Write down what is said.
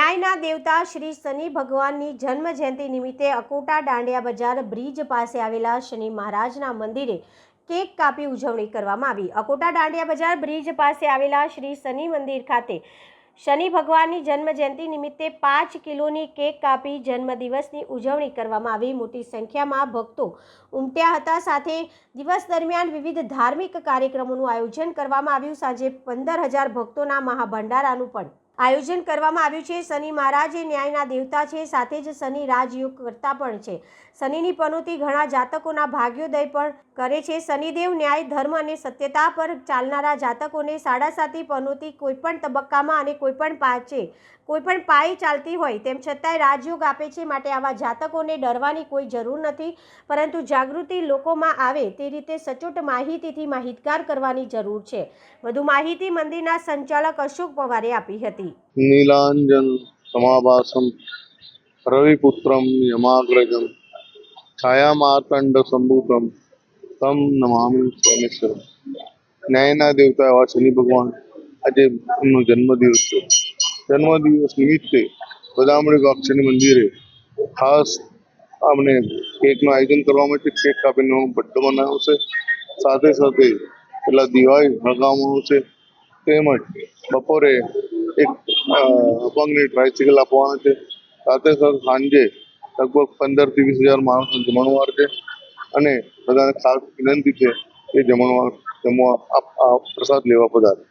ન્યાયના દેવતા શ્રી શનિ ભગવાનની જન્મ જયંતિ નિમિત્તે અકોટા દાંડિયા બજાર બ્રિજ પાસે આવેલા શનિ મહારાજના મંદિરે કેક કાપી ઉજવણી કરવામાં આવી। અકોટા દાંડિયા બજાર બ્રિજ પાસે આવેલા શ્રી શનિ મંદિર ખાતે શનિ ભગવાનની જન્મ જયંતિ નિમિત્તે 5 કિલોની કેક કાપી જન્મદિવસની ઉજવણી કરવામાં આવી। મોટી સંખ્યામાં ભક્તો ઉમટ્યા હતા। સાથે દિવસ દરમિયાન વિવિધ ધાર્મિક કાર્યક્રમોનું આયોજન કરવામાં આવ્યું। સાંજે 15,000 ભક્તોના મહાભંડારાનું પણ આયોજન કરવામાં આવ્યું છે। શનિ મહારાજ એ ન્યાયના દેવતા છે, સાથે જ શનિ રાજયોગ કરતા પણ છે। શનિની પનોતી ઘણા જાતકોના ભાગ્યોદય પણ કરે છે। શનિદેવ ન્યાય, ધર્મ અને સત્યતા પર ચાલનારા જાતકોને સાડાસાતી પનોતી કોઈપણ તબક્કામાં અને કોઈપણ પાયે ચાલતી હોય તેમ છતાંય રાજયોગ આપે છે। માટે આવા જાતકોને ડરવાની કોઈ જરૂર નથી, પરંતુ જાગૃતિ લોકોમાં આવે તે રીતે સચોટ માહિતીથી માહિતગાર કરવાની જરૂર છે। વધુ માહિતી મંદિરના સંચાલક અશોક પવારે આપી હતી। नीलांजन समाभासम रविपुत्रम यमाग्रजम छाया मार्तंड संभूतम तम नमामि शनेश्वर। न्यायना देवता एवं शनि भगवान आज एमनो जन्मदिवस है। जन्मदिवस निमित्ते बदामड़ी शनि मंदिरे खास हमने केकનું આયોજન કરવામાં આવ્યું છે। કેક કાપીને બર્થડે મનાવ્યો છે। સાથે સાથે પેલા દિવાળી સળગાવવામાં છે। તેમજ બપોરે એક અપંગને ટ્રાયસિકલ આપવાના છે। સાથે સાથે સાંજે લગભગ 15 થી 20,000 માણસનો જમણવાર છે અને બધાને ખાસ વિનંતી છે કે જમણવાર જમવા પ્રસાદ લેવા પધારે।